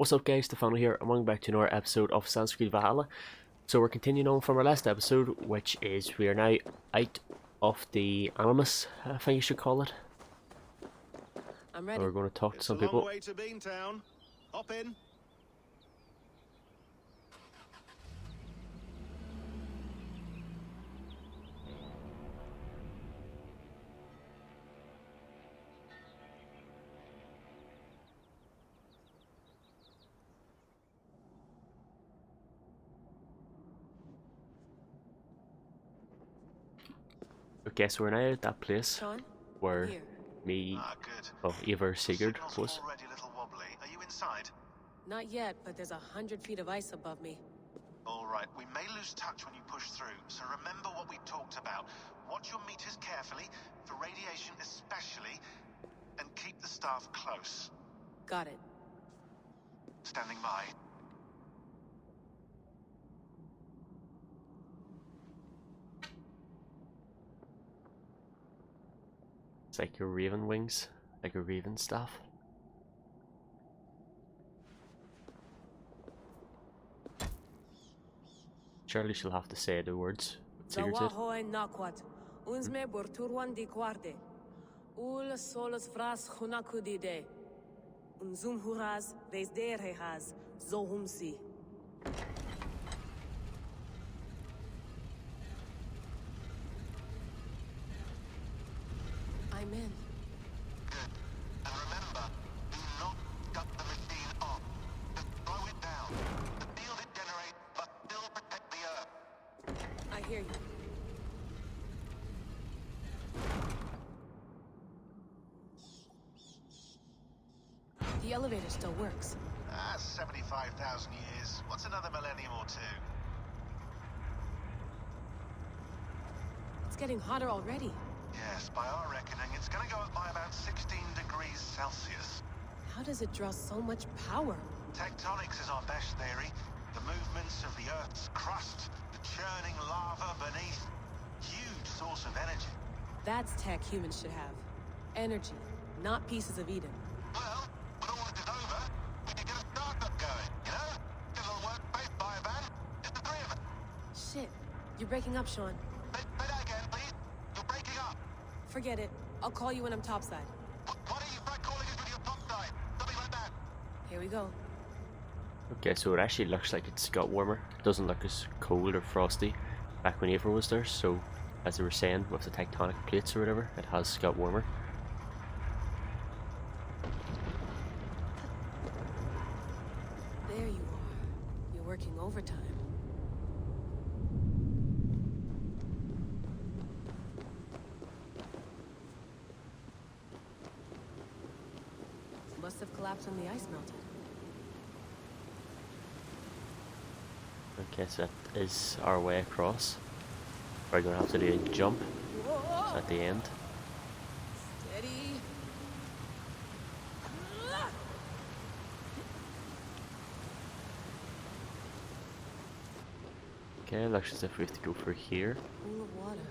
What's up guys, Stefano here, and welcome back to another episode of Sanskrit Valhalla. So we're continuing on from our last episode, which is we are now out of the Animus, I think you should call it. I'm ready. And we're going to talk to some It's a people. long way to Beantown. Hop in. Okay, so we're now at that place Sean, where here. me, Good. Eivor Sigurd Signal's was. already a little wobbly. Are you inside? Not yet, but there's 100 feet of ice above me. All right. We may lose touch when you push through, so remember what we talked about. Watch your meters carefully, for radiation especially, and keep the staff close. Got it. Standing by. It's like your raven wings, like a raven staff. Surely she'll have to say the words. Sigurd said. Zawahoy nakwat. Unsme burturwan di quarde. Ul solos fras hunakudide. Unzum huraz, des derehaz, zohumsi. I'm in. Good. And remember, do not cut the machine off. Just slow it down. The field it generates must still protect the Earth. I hear you. The elevator still works. 75,000 years. What's another millennium or two? It's getting hotter already. Yes, by our reckoning, it's going to go up by about 16 degrees Celsius. How does it draw so much power? Tectonics is our best theory. The movements of the Earth's crust, the churning lava beneath. Huge source of energy. That's tech humans should have. Energy, not pieces of Eden. Well, when all this is over, we can get a startup going, you know? Get a little workspace, buy a van, just the three of us. Shit, you're breaking up, Sean. Say that again, please. You're breaking up. Forget it. I'll call you when I'm topside. Why don't you try calling us when you're topside? Something like that. Here we go. Okay, so it actually looks like it's got warmer. It doesn't look as cold or frosty back when Eivor was there, so as they were saying, with the tectonic plates or whatever, it has got warmer. There you are. You're working overtime. Must have collapsed when the ice melted. Okay, so that is our way across. We're going to have to do a jump Whoa! at the end. Steady. Okay, looks as if we have to go for here. Pool of water.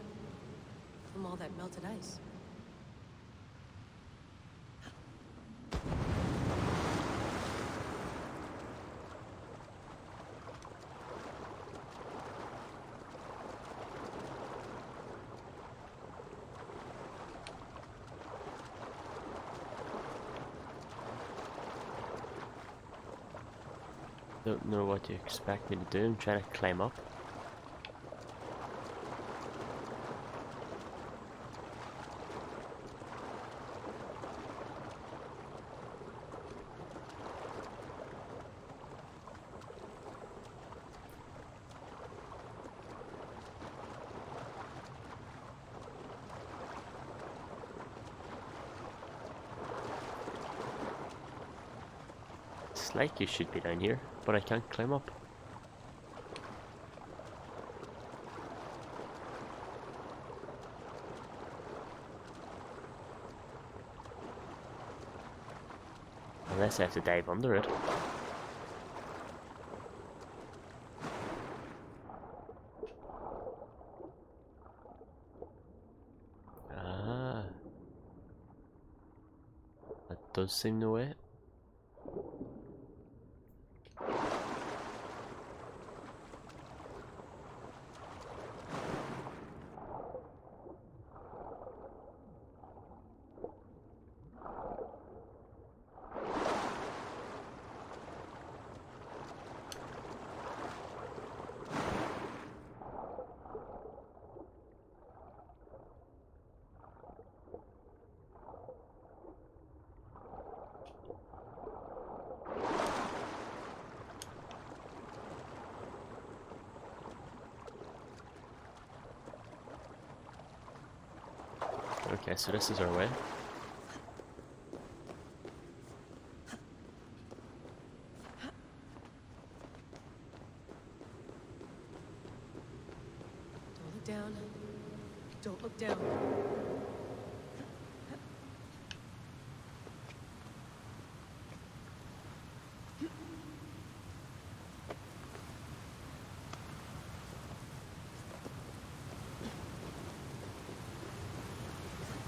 From all that melted ice. Don't know what you expect me to do. I'm trying to climb up. It's like you should be down here, but I can't climb up. Unless I have to dive under it. Ah. That does seem the way. Okay, so this is our way. Don't look down. Don't look down.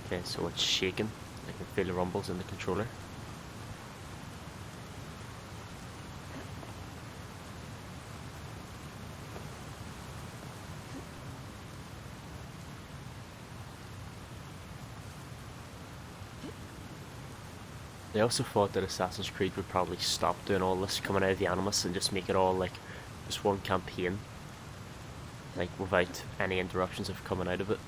Okay, so it's shaking. I can feel the rumbles in the controller. I also thought that Assassin's Creed would probably stop doing all this coming out of the Animus and just make it all like just one campaign, like without any interruptions of coming out of it.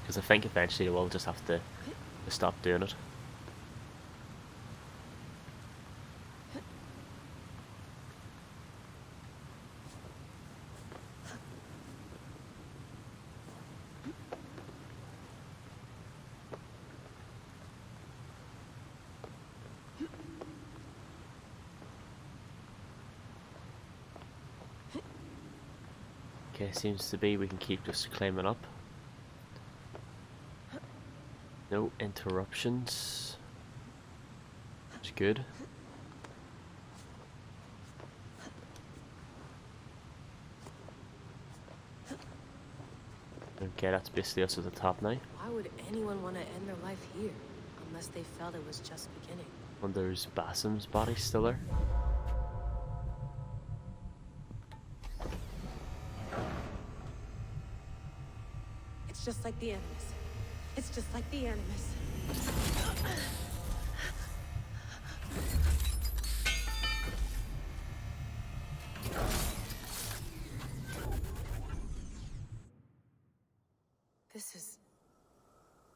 Because I think eventually they will just have to stop doing it. Okay, seems to be we can keep just climbing up. No interruptions. It's good. Okay, that's basically us at the top now. Why would anyone want to end their life here? Unless they felt it was just beginning. And there's Basim's body still there. It's just like the Animus. It's just like the Animus.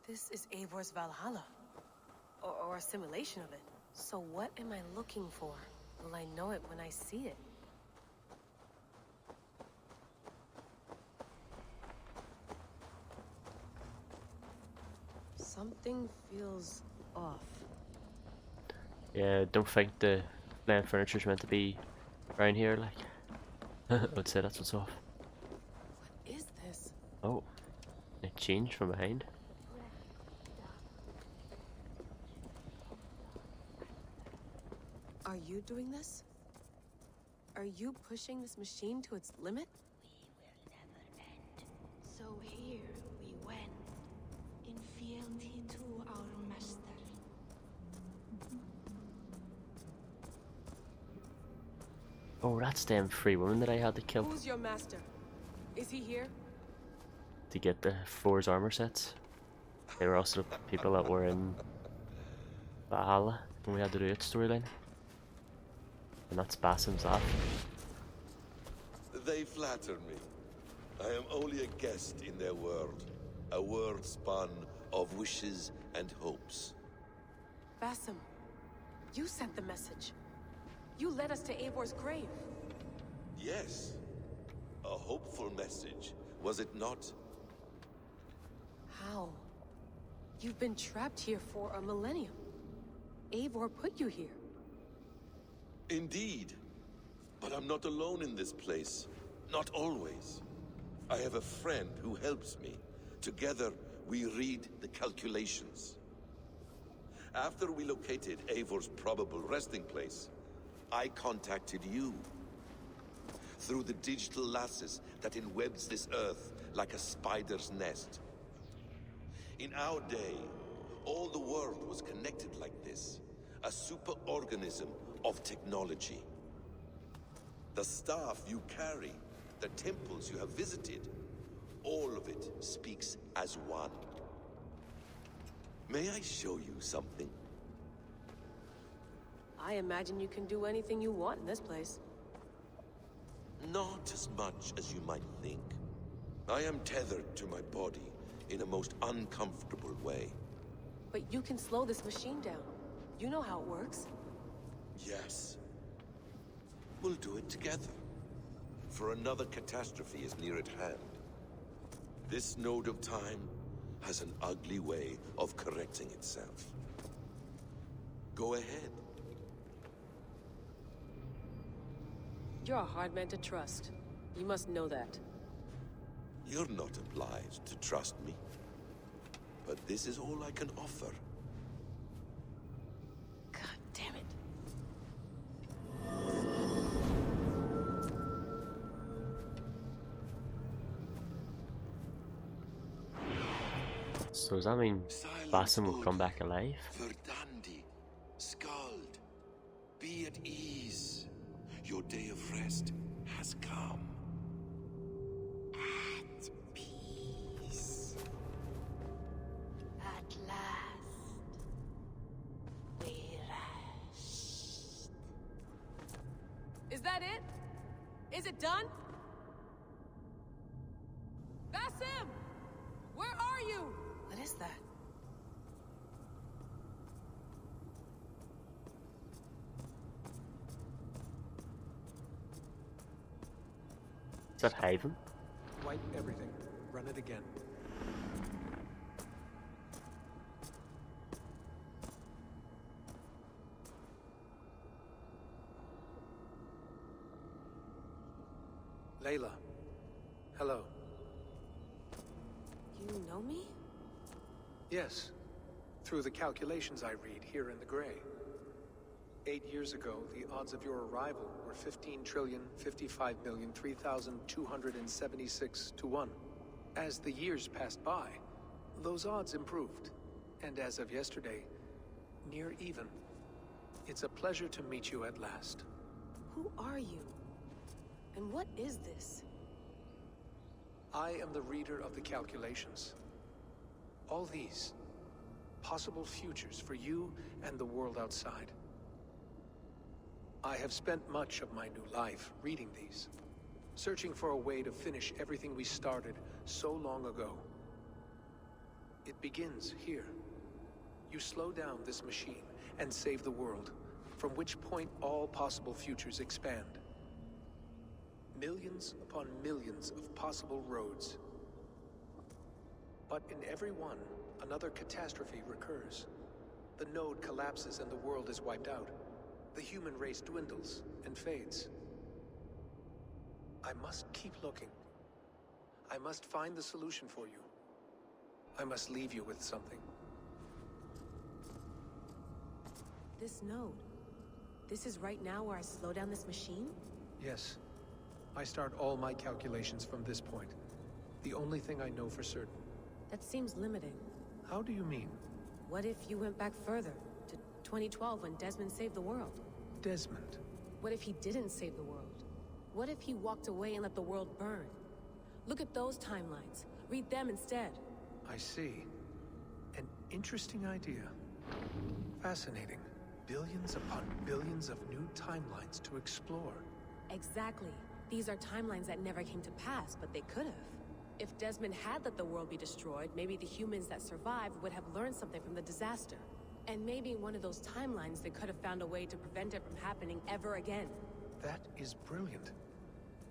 This is Eivor's Valhalla. Or a simulation of it. So what am I looking for? Will I know it when I see it? Something feels off. Yeah, don't think the land furniture's meant to be around here, like. I would say that's what's off. What is this? Oh, it changed from behind. Are you doing this? Are you pushing this machine to its limit? We will never end. So here we went, in fealty to our master. Oh, that's them three women that I had to kill Who's your master? Is he here? to get the Thor's armor sets. They were also the people that were in Valhalla when we had to do it storyline. And that's Basim's laugh. They flatter me. I am only a guest in their world. A world spun of wishes and hopes. Basim, you sent the message. You led us to Eivor's grave. Yes. A hopeful message, was it not? How? You've been trapped here for a millennium. Eivor put you here. Indeed. But I'm not alone in this place. Not always. I have a friend who helps me. Together, we read the calculations. After we located Eivor's probable resting place, I contacted you. Through the digital lasses that enwebs this earth like a spider's nest. In our day, all the world was connected like this. A superorganism of technology. The staff you carry, the temples you have visited, all of it speaks as one. May I show you something? I imagine you can do anything you want in this place. Not as much as you might think. I am tethered to my body in a most uncomfortable way. But you can slow this machine down. You know how it works. Yes. We'll do it together. For another catastrophe is near at hand. This node of time has an ugly way of correcting itself. Go ahead. You're a hard man to trust. You must know that. You're not obliged to trust me. But this is all I can offer. God damn it. So does that mean Basim will come back alive? Verdandi, Skald, be at ease. Your day of rest has come. At peace. At last. We rest. Is that it? Is it done? Basim! Where are you? What is that? Is that Haven? Wipe everything. Run it again. Layla. Hello. You know me? Yes. Through the calculations I read here in the gray. 8 years ago, the odds of your arrival were 15,055,003,276 to 1. As the years passed by, those odds improved. And as of yesterday, near even. It's a pleasure to meet you at last. Who are you? And what is this? I am the reader of the calculations. All these, possible futures for you and the world outside. I have spent much of my new life reading these, searching for a way to finish everything we started so long ago. It begins here. You slow down this machine and save the world, from which point all possible futures expand. Millions upon millions of possible roads. But in every one, another catastrophe recurs. The node collapses and the world is wiped out. The human race dwindles and fades. I must keep looking. I must find the solution for you. I must leave you with something. This node. This is right now where I slow down this machine? Yes. I start all my calculations from this point. The only thing I know for certain. That seems limiting. How do you mean? What if you went back further, to 2012 when Desmond saved the world? Desmond. What if he didn't save the world? What if he walked away and let the world burn? Look at those timelines. Read them instead. I see. An interesting idea. Fascinating. Billions upon billions of new timelines to explore. Exactly. These are timelines that never came to pass, but they could have. If Desmond had let the world be destroyed, maybe the humans that survived would have learned something from the disaster. And maybe in one of those timelines they could have found a way to prevent it from happening ever again. That is brilliant.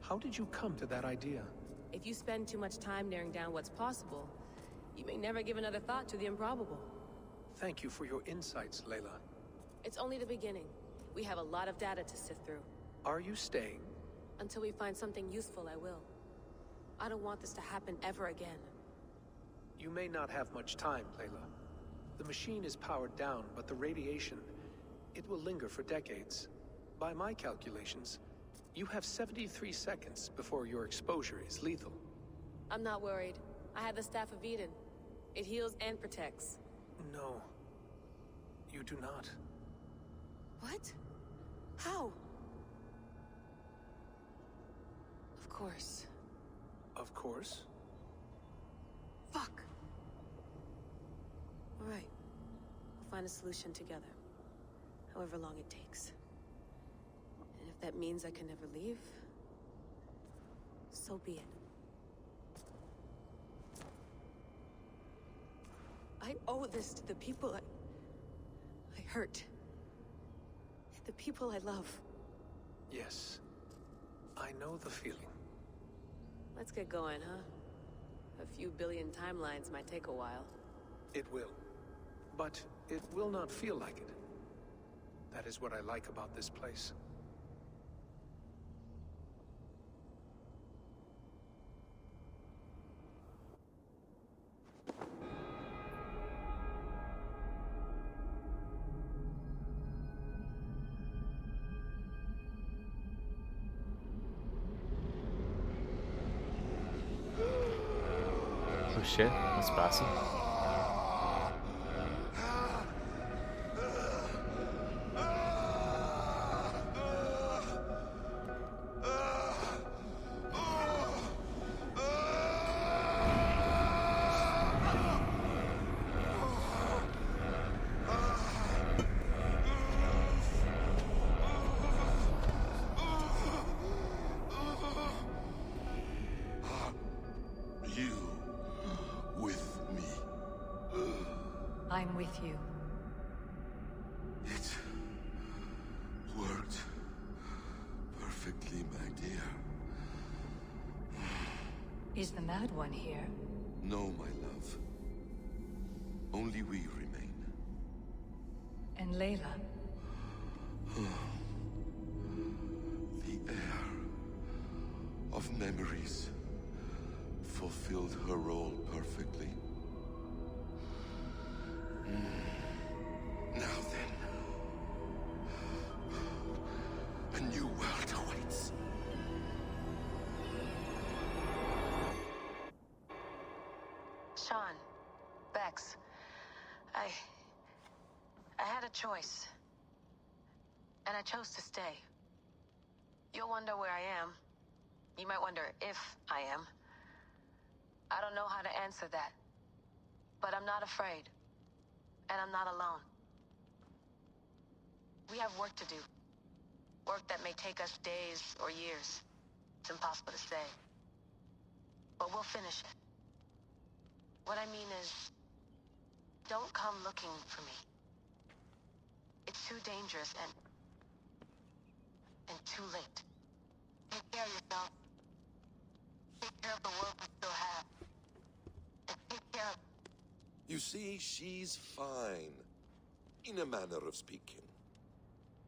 How did you come to that idea? If you spend too much time narrowing down what's possible, you may never give another thought to the improbable. Thank you for your insights, Layla. It's only the beginning. We have a lot of data to sift through. Are you staying? Until we find something useful, I will. I don't want this to happen ever again. You may not have much time, Layla. The machine is powered down, but the radiation, it will linger for decades. By my calculations, you have 73 seconds before your exposure is lethal. I'm not worried. I have the Staff of Eden. It heals and protects. No. You do not. What? How? Of course. Of course. Fuck! Alright. We'll find a solution together. However long it takes. And if that means I can never leave, so be it. I owe this to the people I hurt. The people I love. Yes. I know the feeling. Let's get going, huh? A few billion timelines might take a while. It will. But it will not feel like it. That is what I like about this place. Oh shit, that's Bassy. You with me. I'm with you. It worked perfectly, my dear. Is the Mad One here? No, my love. Only we remain. And Layla? The air of memories fulfilled her role perfectly. Now then, a new world awaits. Sean, Bex, I had a choice. And I chose to stay. You'll wonder where I am. You might wonder if I am. I don't know how to answer that. But I'm not afraid. And I'm not alone. We have work to do. Work that may take us days or years. It's impossible to say. But we'll finish it. What I mean is, don't come looking for me. It's too dangerous and too late. Take care of yourself. Take care of the world we still have. And take care of... You see, she's fine. In a manner of speaking.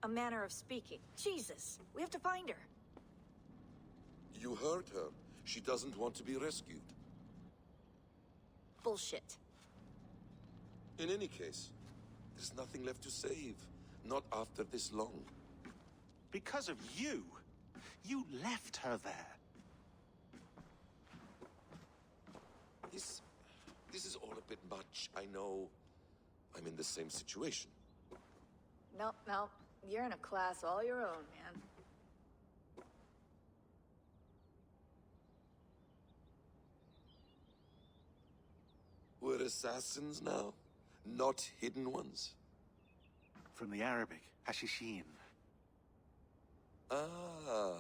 A manner of speaking. Jesus, we have to find her. You heard her. She doesn't want to be rescued. Bullshit. In any case, there's nothing left to save. Not after this long. Because of you. You left her there. This is all a bit much. I know. I'm in the same situation. No, you're in a class all your own, man. We're assassins now? Not hidden ones? From the Arabic, Hashishin. Ah.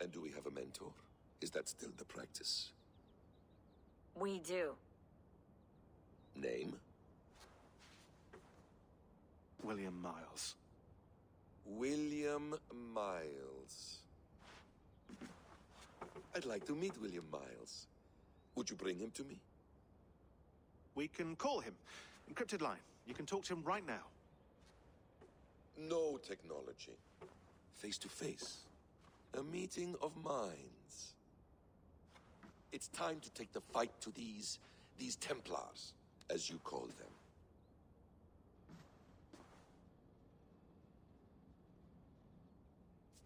And do we have a mentor? Is that still the practice? We do. Name? William Miles. William Miles. I'd like to meet William Miles. Would you bring him to me? We can call him. Encrypted line. You can talk to him right now. No technology. Face to face. A meeting of minds. It's time to take the fight to these Templars, as you call them.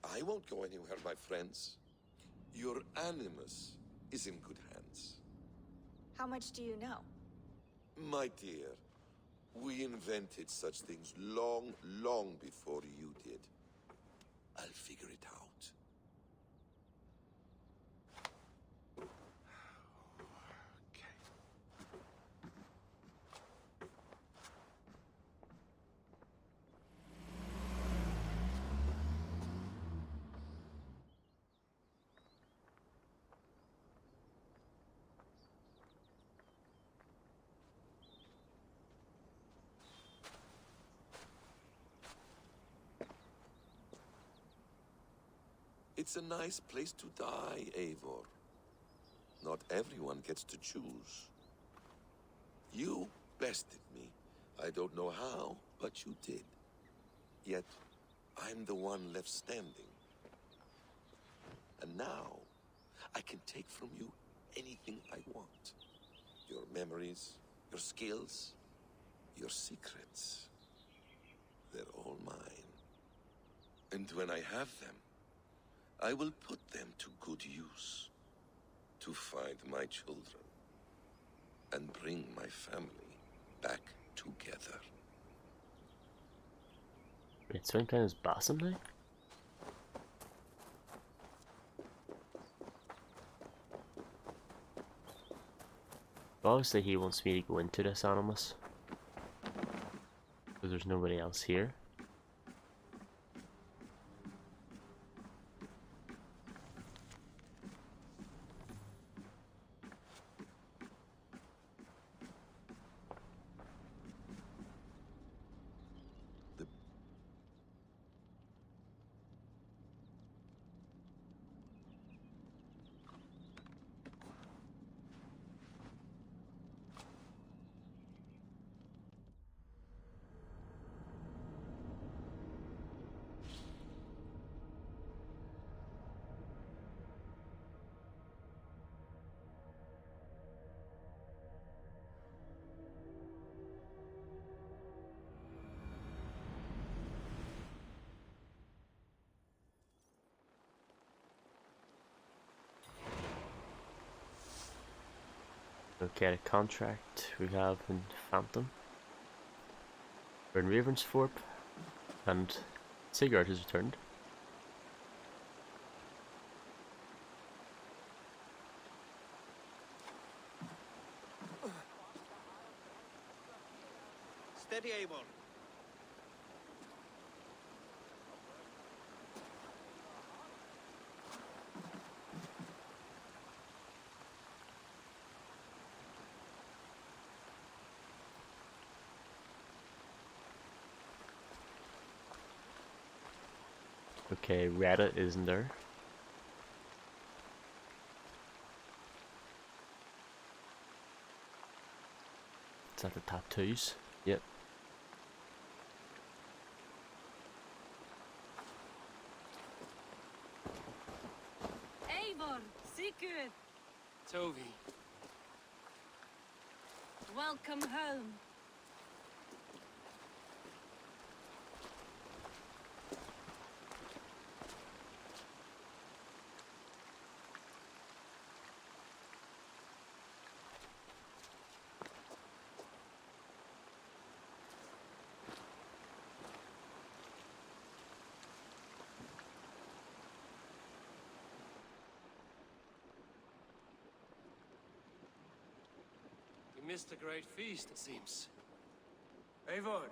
I won't go anywhere, my friends. Your animus is in good hands. How much do you know? My dear, we invented such things long, long before you did. I'll figure it out. Okay. It's a nice place to die, Eivor. Not everyone gets to choose. You bested me. I don't know how, but you did. Yet, I'm the one left standing. And now, I can take from you anything I want. Your memories, your skills, your secrets. They're all mine. And when I have them, I will put them to good use. To find my children. And bring my family back together. Vet Sven kan ens basen nu. Obviously he wants me to go into this Animus. Because there's nobody else here. Okay, the contract we have in Phantom. We're in Ravensthorpe, and Sigurd has returned. Steady, Eivor. Okay, Retta isn't there. Is that the tattoos? Yep. Eivor, Sigurd, Toby. welcome home. You missed a great feast, it seems. Eivor!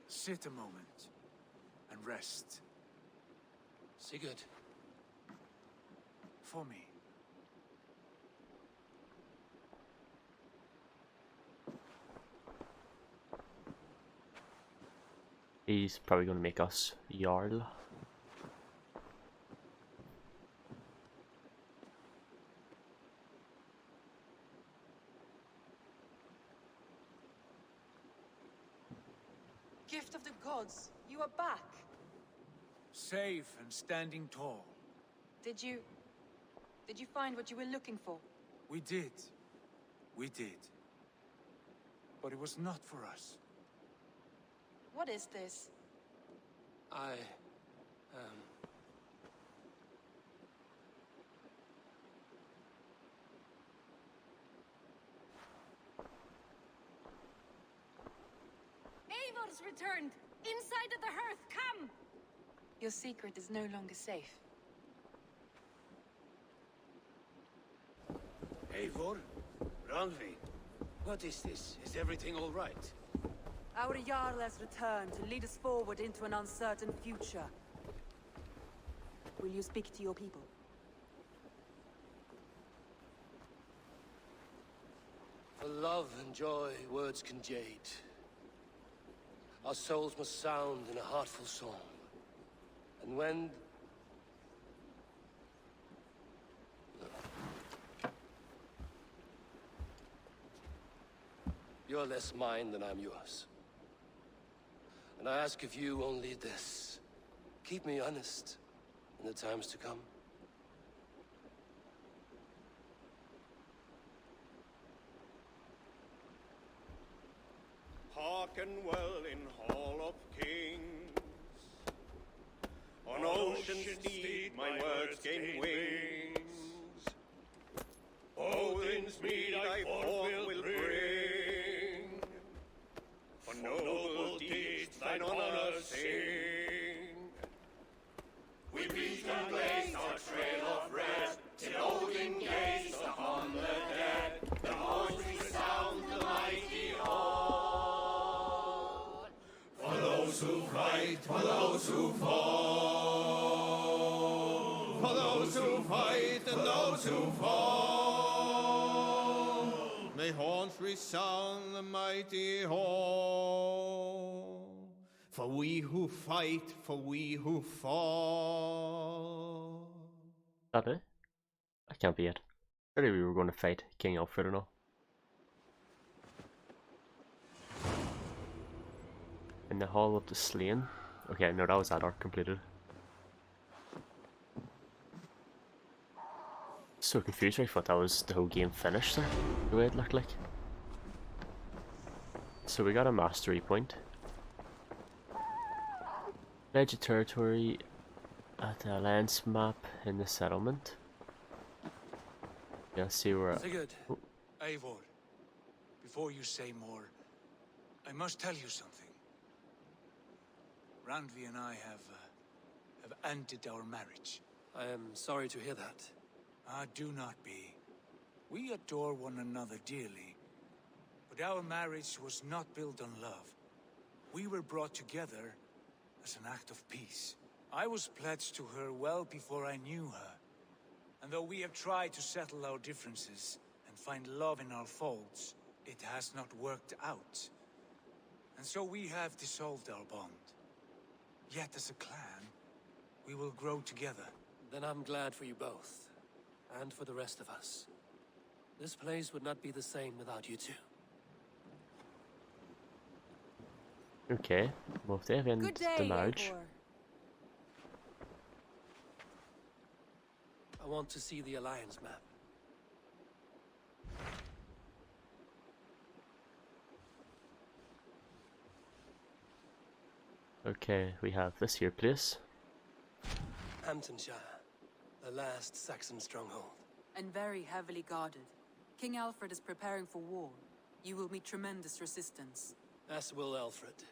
Sit a moment and rest. Sigurd. For me. He's probably going to make us Jarl. Gift of the gods, you are back. Safe and standing tall. Did you find what you were looking for? We did. We did. But it was not for us. What is this? Eivor's returned! Inside of the hearth, come! Your secret is no longer safe. Eivor? Rangvi? What is this? Is everything all right? Our Jarl has returned to lead us forward into an uncertain future. Will you speak to your people? For love and joy, words can jade. Our souls must sound in a heartful song. And when You're less mine than I'm yours. And I ask of you only this. Keep me honest in the times to come. Hearken well in Hall of Kings. On ocean steed my words gain wings. Odin's mead I forth will bring. For noble deeds thine honor sing. We beat and blaze our trail of red, till Odin gaze upon the dead. The voice resound the mighty hall. For those who fight, for those who fall. For those who fight and those who fall. May horns resound the mighty hall. For we who fight, for we who fall. That it? That can't be it. Surely we were going to fight King Alfred and all. In the Hall of the Slain. Okay, no, that was that arc completed. So confused, I thought that was the whole game finished there, the way it looked like. So we got a mastery point. Pledge a territory at the alliance map in the settlement. Yeah, see where. Sigurd, Eivor, before you say more, I must tell you something. Randvi and I have ended our marriage. I am sorry to hear that. Ah, do not be. We adore one another dearly, but our marriage was not built on love. We were brought together as an act of peace. I was pledged to her well before I knew her. And though we have tried to settle our differences and find love in our faults, it has not worked out. And so we have dissolved our bond. Yet as a clan, we will grow together. Then I'm glad for you both. And for the rest of us. This place would not be the same without you two. Okay, well if they have ended the marriage. Eivor. I want to see the Alliance map. Okay, we have this here place. Hamptonshire, the last Saxon stronghold. And very heavily guarded. King Alfred is preparing for war. You will meet tremendous resistance. As will Alfred.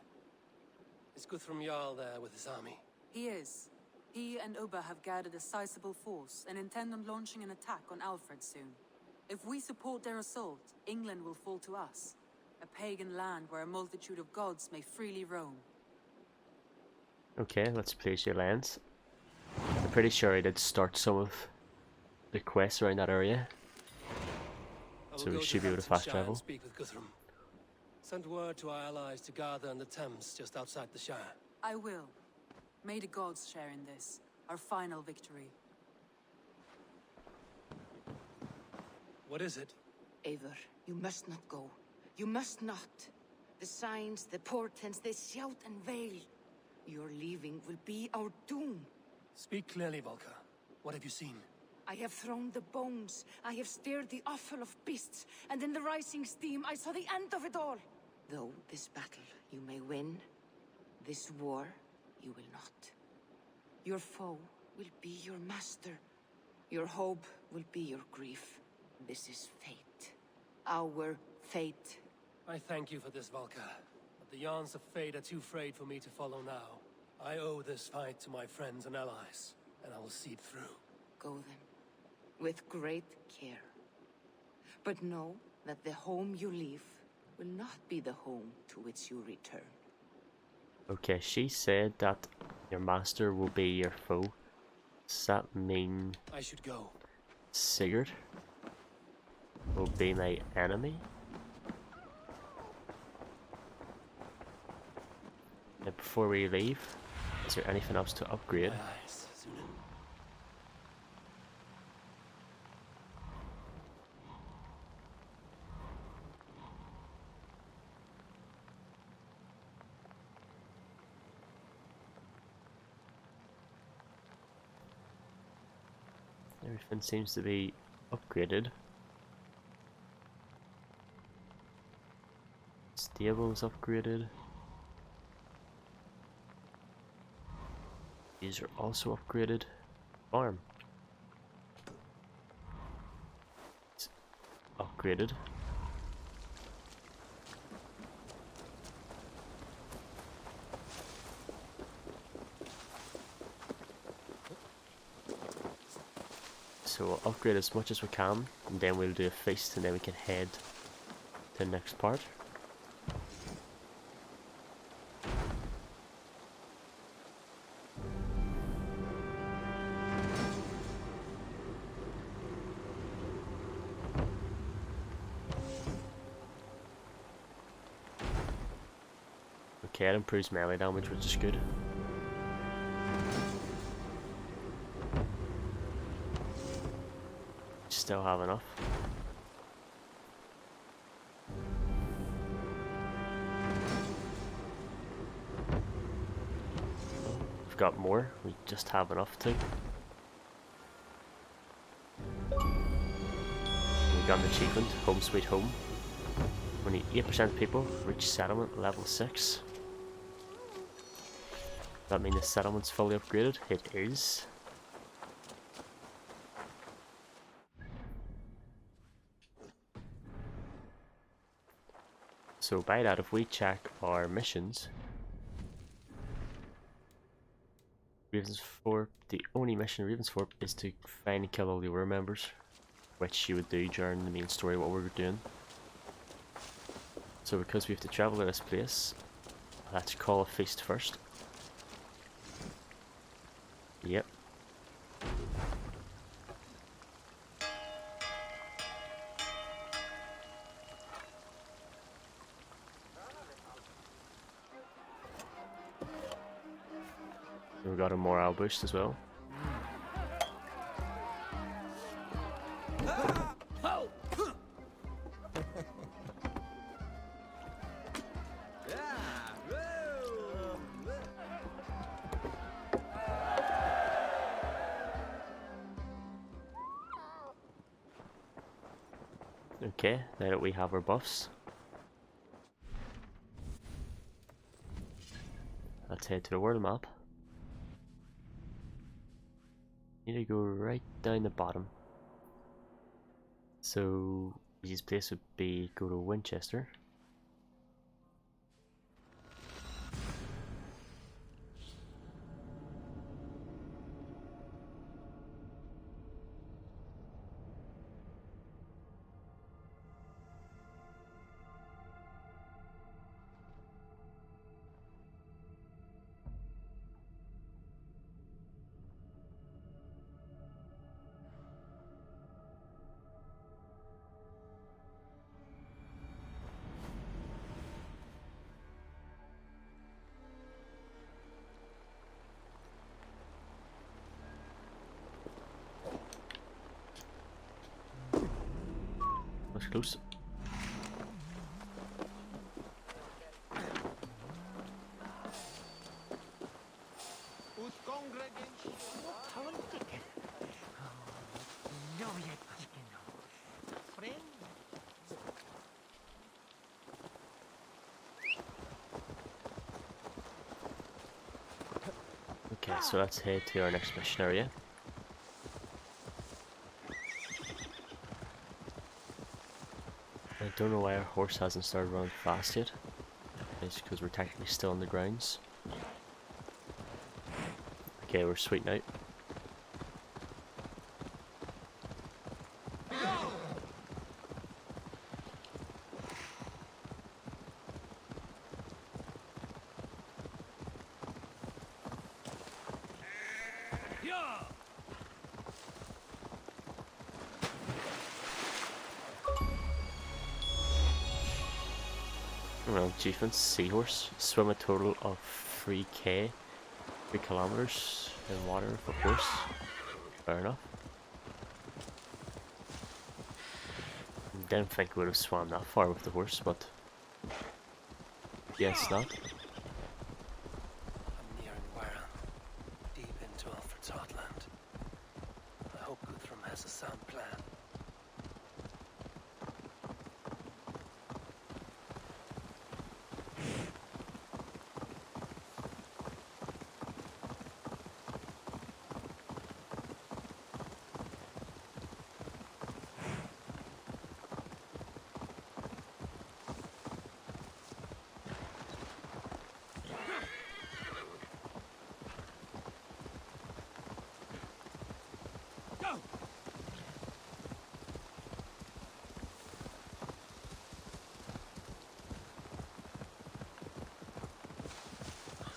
Is Guthrum Jarl there with his army? He is. He and Ubba have gathered a sizable force and intend on launching an attack on Alfred soon. If we support their assault, England will fall to us. A pagan land where a multitude of gods may freely roam. Okay, let's place your lands. I'm pretty sure I did start some of the quests around that area. So we should be able to fast travel. Speak with Guthrum. Send word to our allies to gather in the Thames just outside the Shire. I will. May the gods share in this, our final victory. What is it? Eivor, you must not go. You must not. The signs, the portents, they shout and veil. Your leaving will be our doom. Speak clearly, Volker. What have you seen? I have thrown the bones. I have stirred the offal of beasts. And in the rising steam, I saw the end of it all. Though this battle you may win, this war you will not. Your foe will be your master. Your hope will be your grief. This is fate. Our fate. I thank you for this, Volker. But the yarns of fate are too frayed for me to follow now. I owe this fight to my friends and allies, and I will see it through. Go then, with great care. But know that the home you leave will not be the home to which you return. Okay, she said that your master will be your foe. Does that mean I should go? Sigurd will be my enemy? And before we leave, is there anything else to upgrade? Everything seems to be upgraded. Stable's upgraded. These are also upgraded. Farm. It's upgraded. So we'll upgrade as much as we can, and then we'll do a feast, and then we can head to the next part. Okay, it improves melee damage, which is good. Still have enough. We've got more, we just have enough to. We got an achievement, Home Sweet Home. Only 8% of people reach settlement level 6. That means the settlement's fully upgraded? It is. So by that, if we check our missions, Ravensthorpe, the only mission in Ravensthorpe is to find and kill all the Eivor members, which you would do during the main story, what we were doing. So because we have to travel to this place, let's call a feast first. Yep. We got a morale boost as well. Okay, now that we have our buffs, let's head to the world map. Need to go right down the bottom. So easiest place would be go to Winchester. That's close. Okay, so let's head to our next mission area. I don't know why our horse hasn't started running fast yet. It's because we're technically still on the grounds. Okay, we're sweet now. Achievements, seahorse, swim a total of 3 kilometers in water for horse. Fair enough. Didn't think we would have swam that far with the horse, but guess not. I'm nearing Wara, deep into Alfred's heartland. I hope Guthrum has a sound plan.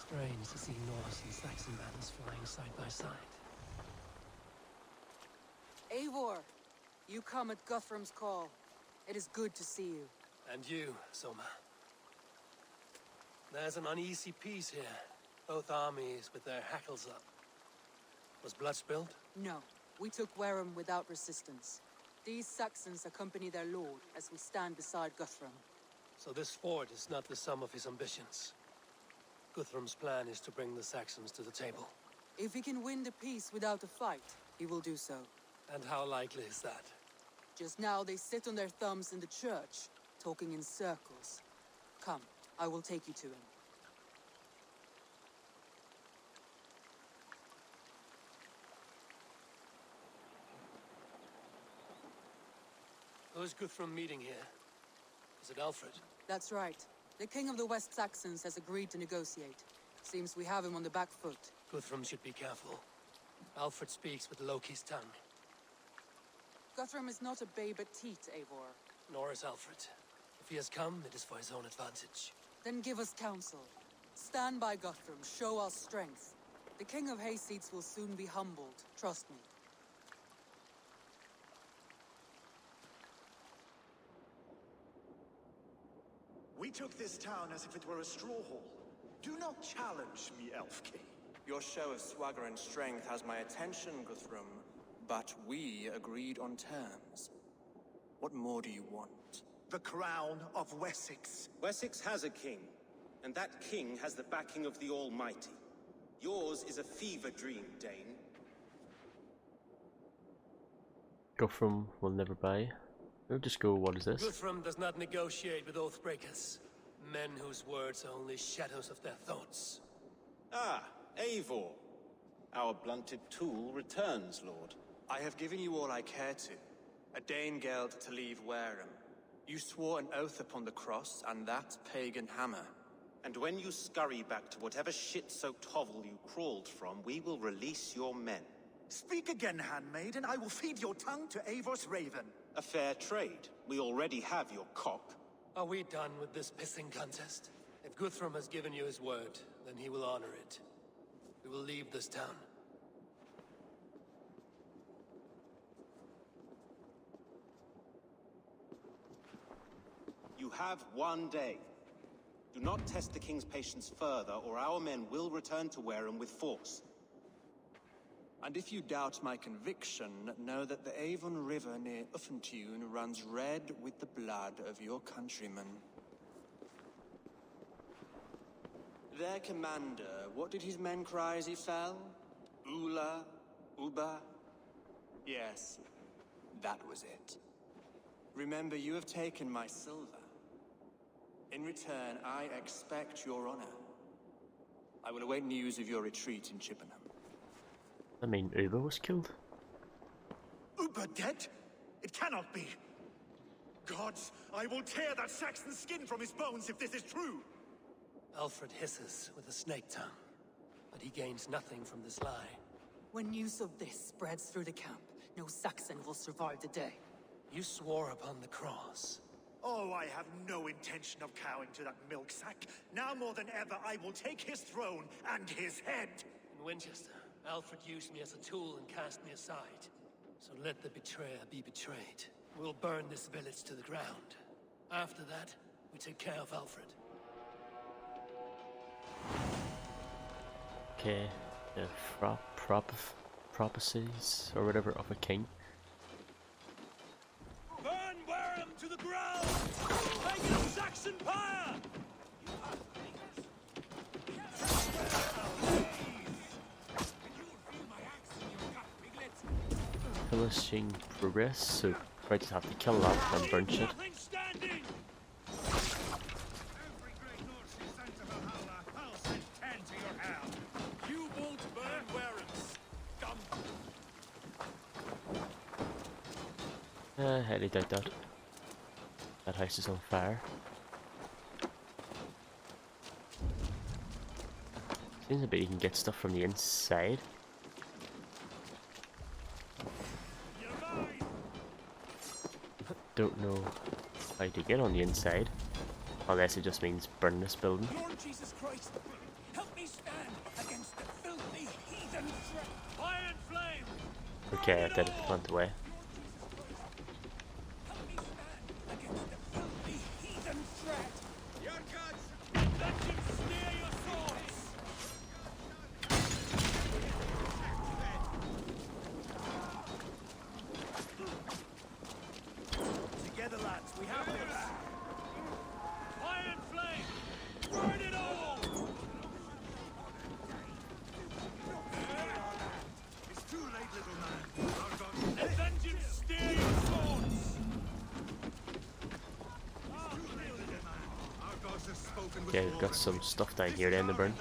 Strange to see Norse and Saxon banners flying side by side. Eivor, you come at Guthrum's call. It is good to see you. And you, Soma. There's an uneasy peace here. Both armies with their hackles up. Was blood spilled? No, we took Wareham without resistance. These Saxons accompany their lord as we stand beside Guthrum. So this fort is not the sum of his ambitions. Guthrum's plan is to bring the Saxons to the table. If he can win the peace without a fight, he will do so. And how likely is that? Just now they sit on their thumbs in the church, talking in circles. Come, I will take you to him. Who's Guthrum meeting here? Is it Alfred? That's right. The King of the West Saxons has agreed to negotiate. Seems we have him on the back foot. Guthrum should be careful. Alfred speaks with Loki's tongue. Guthrum is not a babe at teat, Eivor. Nor is Alfred. If he has come, it is for his own advantage. Then give us counsel. Stand by Guthrum, show us strength. The King of Hayseeds will soon be humbled, trust me. We took this town as if it were a straw hall. Do not challenge me, Elf King. Your show of swagger and strength has my attention, Guthrum. But we agreed on terms. What more do you want? The crown of Wessex. Wessex has a king, and that king has the backing of the Almighty. Yours is a fever dream, Dane. Guthrum will never buy. We'll just go, what is this? Guthrum does not negotiate with oathbreakers. Men whose words are only shadows of their thoughts. Ah, Eivor. Our blunted tool returns, Lord. I have given you all I care to. A Danegeld to leave Wareham. You swore an oath upon the cross, and that pagan hammer. And when you scurry back to whatever shit-soaked hovel you crawled from, we will release your men. Speak again, handmaid, and I will feed your tongue to Eivor's raven. A fair trade. We already have your cock. Are we done with this pissing contest? If Guthrum has given you his word, then he will honor it. We will leave this town. You have one day. Do not test the king's patience further, or our men will return to Wareham with force. And if you doubt my conviction, know that the Avon River near Uffentune runs red with the blood of your countrymen. Their commander, what did his men cry as he fell? Ula? Uba? Yes, that was it. Remember, you have taken my silver. In return, I expect your honor. I will await news of your retreat in Chippenham. I mean, Eivor was killed. Uber dead? It cannot be. Gods, I will tear that Saxon's skin from his bones if this is true. Alfred hisses with a snake tongue, but he gains nothing from this lie. When news of this spreads through the camp, no Saxon will survive the day. You swore upon the cross. Oh, I have no intention of cowing to that milk sack. Now more than ever, I will take his throne and his head. In Winchester, Alfred used me as a tool and cast me aside. So let the betrayer be betrayed. We'll burn this village to the ground. After that, we take care of Alfred. Okay, the prophecies or whatever of a king. Burn Wareham to the ground! Pagan Saxon pyre! Kill Diminishing progress, so I just have to kill that and burn shit. Every great Norse you sent to Valhalla, I'll send 10 to your hell. You won't burn Warren's scum. I highly doubt that. That house is on fire. Seems a bit you can get stuff from the inside. Don't know how to get on the inside, unless it just means burn this building. Lord Jesus Christ, help me stand against the filthy heathen threat. Fire and flame. Okay, I did it. Went away. Help me stand against the filthy heathen threat. Your gods, let him sneer your swords. Together, lads, we have this. Fire and flame. Burn it all. It's too late, little man. Our gods, let vengeance steer your swords. It's too late, little man. Our gods have spoken with Okay, we've got some stuff down here then to burn.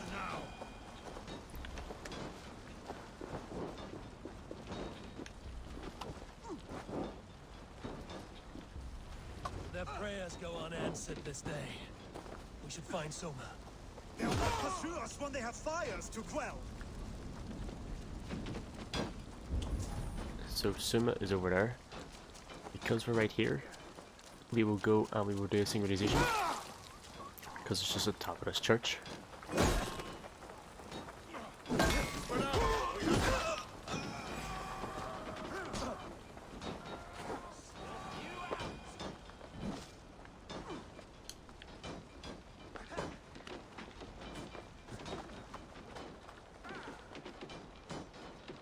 Their prayers go unanswered this day. We should find Soma. They'll not pursue us when they have fires to quell. So Suma is over there. Because we're right here, we will go and we will do a synchronization. Because it's just at the top of this church.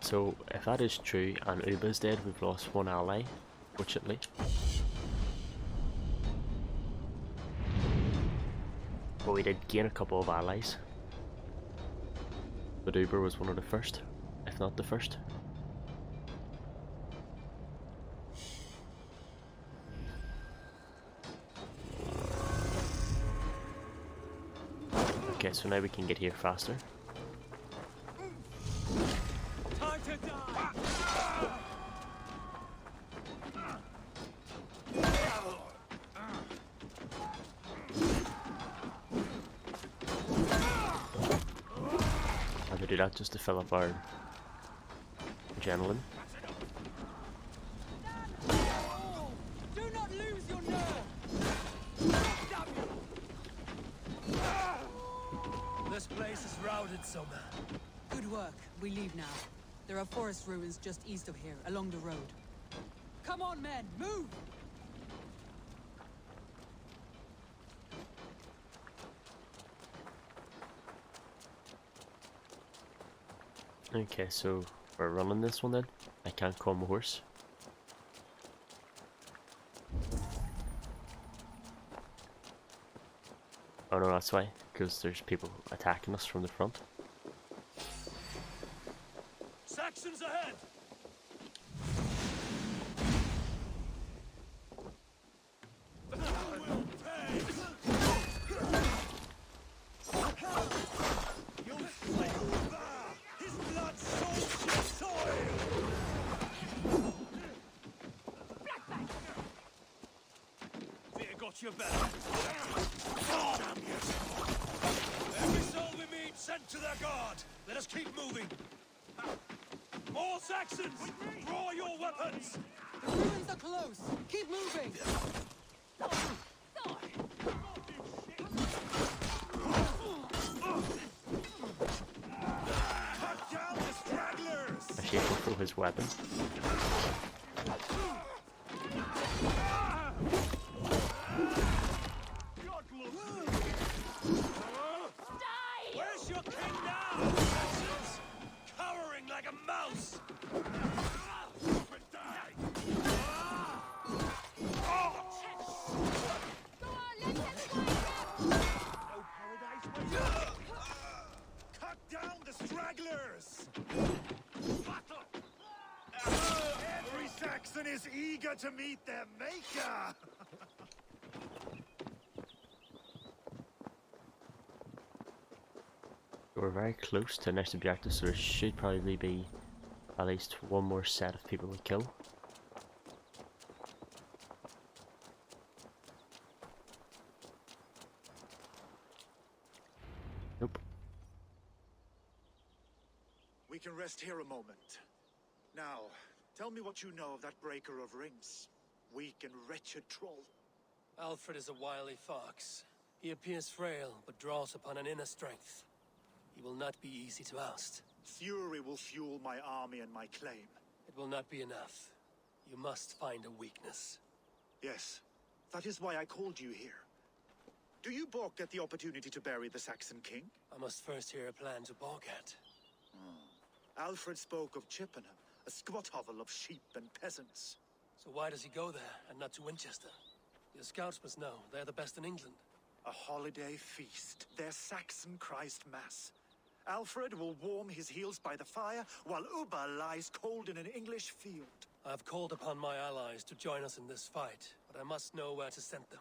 So if that is true and Uba's dead, we've lost one ally, fortunately. But we did gain a couple of allies. But Uber was one of the first, if not the first. Okay, so now we can get here faster. Time to die. Had to do that just to fill up our adrenaline. Do not lose your nerve. This place is routed, Soma. Good work. We leave now. There are forest ruins just east of here, along the road. Come on, men, move! Okay, so we're running this one then. I can't call my horse. Oh no, that's why, because there's people attacking us from the front. Saxons ahead. Your back. Oh, damn you. Every soul we meet sent to their guard. Let us keep moving. More Saxons! Draw your weapons! The ruins are close! Keep moving! Cut down the stragglers! I should throw his weapon. Where's your king now, Saxons? Cowering like a mouse! Cut down the stragglers! Every Children is eager to meet their maker! We're very close to the next objective, so there should probably be at least one more set of people to kill. Nope. We can rest here a moment. Now, tell me what you know of that breaker of rings. Weak and wretched troll. Alfred is a wily fox. He appears frail, but draws upon an inner strength. He will not be easy to oust. Fury will fuel my army and my claim. It will not be enough. You must find a weakness. Yes, that is why I called you here. Do you balk at the opportunity to bury the Saxon king? I must first hear a plan to balk at. Alfred spoke of Chippenham, a squat hovel of sheep and peasants. So why does he go there, and not to Winchester? Your scouts must know, they're the best in England. A holiday feast, their Saxon Christ Mass. Alfred will warm his heels by the fire, while Ubba lies cold in an English field. I've called upon my allies to join us in this fight, but I must know where to send them.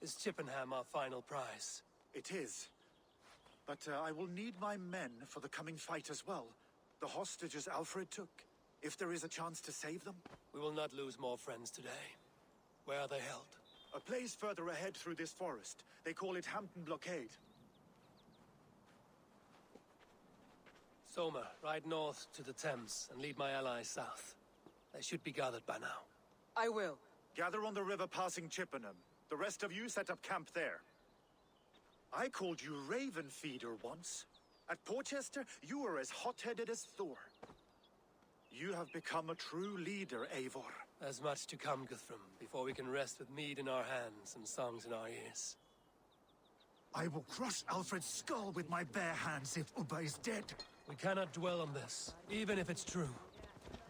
Is Chippenham our final prize? It is. But I will need my men for the coming fight as well. The hostages Alfred took. If there is a chance to save them. We will not lose more friends today. Where are they held? A place further ahead through this forest. They call it Hampton Blockade. Soma, ride north to the Thames and lead my allies south. They should be gathered by now. I will. Gather on the river passing Chippenham. The rest of you set up camp there. I called you Raven Feeder once. At Porchester, you were as hot-headed as Thor. You have become a true leader, Eivor. There's much to come, Guthrum, before we can rest with mead in our hands and songs in our ears. I will crush Alfred's skull with my bare hands if Ubba is dead. We cannot dwell on this, even if it's true.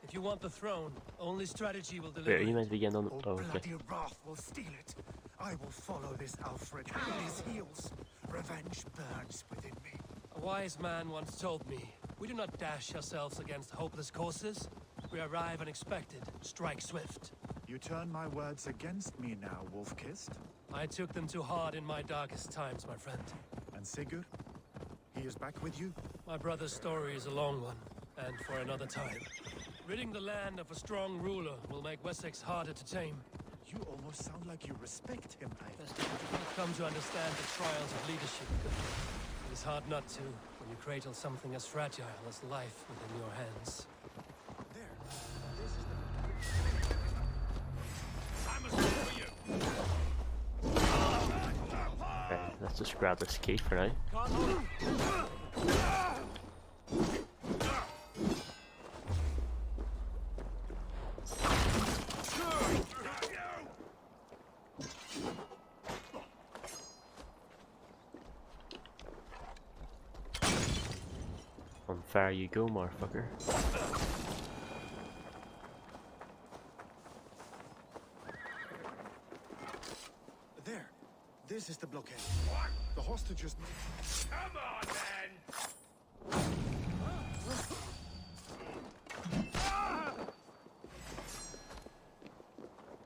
If you want the throne, only strategy will deliver. Wait, are you meant to begin on the... Oh, okay. Bloody wrath will steal it. I will follow this Alfred at his heels. Revenge burns within me. A wise man once told me, we do not dash ourselves against hopeless courses. We arrive unexpected, strike swift. You turn my words against me now, Wolf-Kissed. I took them too hard in my darkest times, my friend. And Sigurd? He is back with you? My brother's story is a long one, and for another time. Ridding the land of a strong ruler will make Wessex harder to tame. You almost sound like you respect him, Eivor. I've come to understand the trials of leadership. It is hard not to, when you cradle something as fragile as life within your hands. Okay, let's just grab this key for now. On fire you go, motherfucker. There. This is the blockade. The hostages... Come on, then!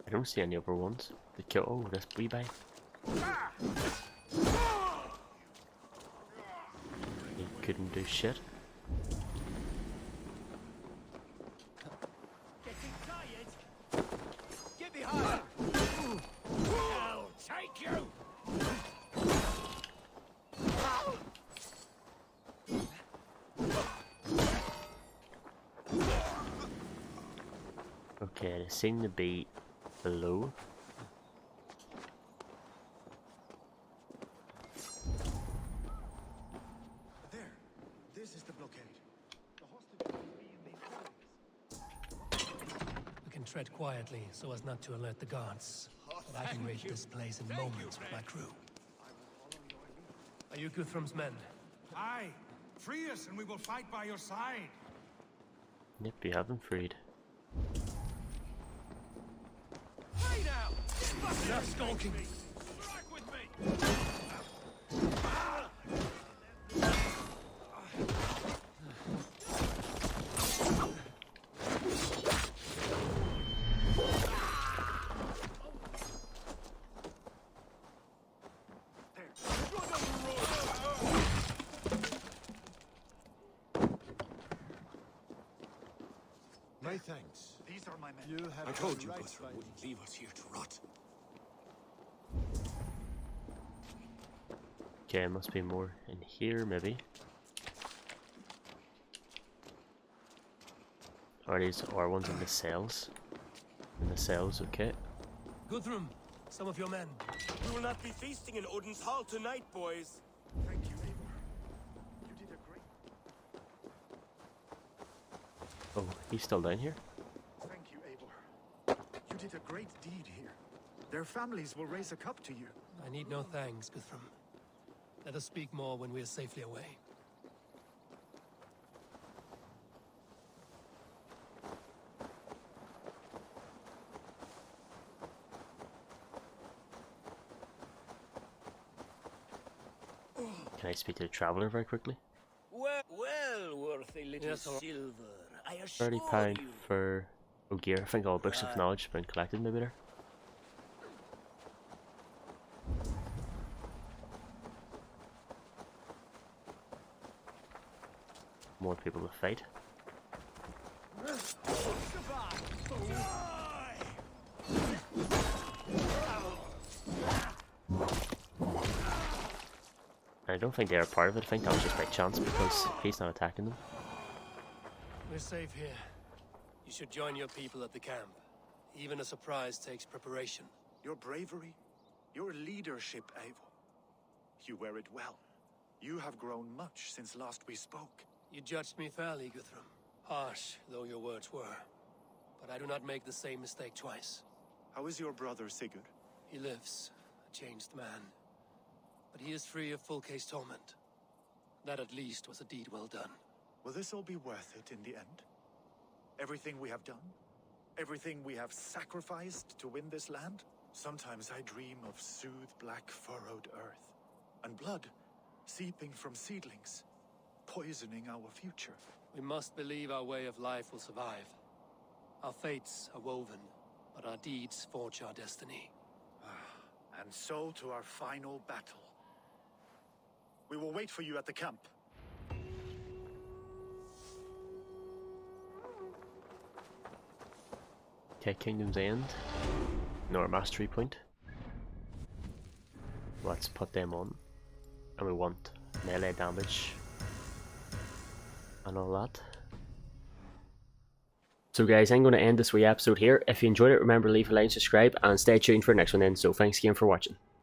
I don't see any other ones. They kill... Oh, this wee bag. He couldn't do shit. Getting tired? Get behind! I'll take you! Okay, they seem to be below. There. This is the blockade. The hostages will be in these buildings. We can tread quietly so as not to alert the guards. But I can reach this place in moments with my crew. Are you Guthrum's men? Aye. Free us and we will fight by your side. Yep, you have them freed. Hey now! Enough skulking! Strike with me! These are my men. You have I told you right Guthrum by wouldn't leave us here to rot. Okay, must be more in here, maybe. Or these are ones in the cells. In the cells, okay. Guthrum, some of your men. We will not be feasting in Odin's hall tonight, boys. Thank you, Eivor. You did a great... Oh, he's still down here? Thank you, Eivor. You did a great deed here. Their families will raise a cup to you. I need no thanks, Guthrum. Let us speak more when we are safely away. Can I speak to the traveller very quickly? Well worth a little Yes, silver, I assure £30 you. for gear. I think all books of knowledge have been collected, maybe there. More people to fight. I don't think they're a part of it. I think that was just by chance because he's not attacking them. We're safe here. You should join your people at the camp. Even a surprise takes preparation. Your bravery, your leadership, Eivor. You wear it well. You have grown much since last we spoke. You judged me fairly, Guthrum. Harsh though your words were. But I do not make the same mistake twice. How is your brother, Sigurd? He lives, a changed man. But he is free of full case torment. That at least was a deed well done. Will this all be worth it in the end? Everything we have done? Everything we have sacrificed to win this land? Sometimes I dream of soothed black furrowed earth, and blood seeping from seedlings, poisoning our future. We must believe our way of life will survive. Our fates are woven, but our deeds forge our destiny. And so to our final battle. We will wait for you at the camp. Okay, Kingdom's End. Nor Mastery Point. Let's put them on. And we want melee damage and all that. So guys, I'm going to end this wee episode here. If you enjoyed it, remember to leave a like, subscribe, and stay tuned for the next one then. So thanks again for watching.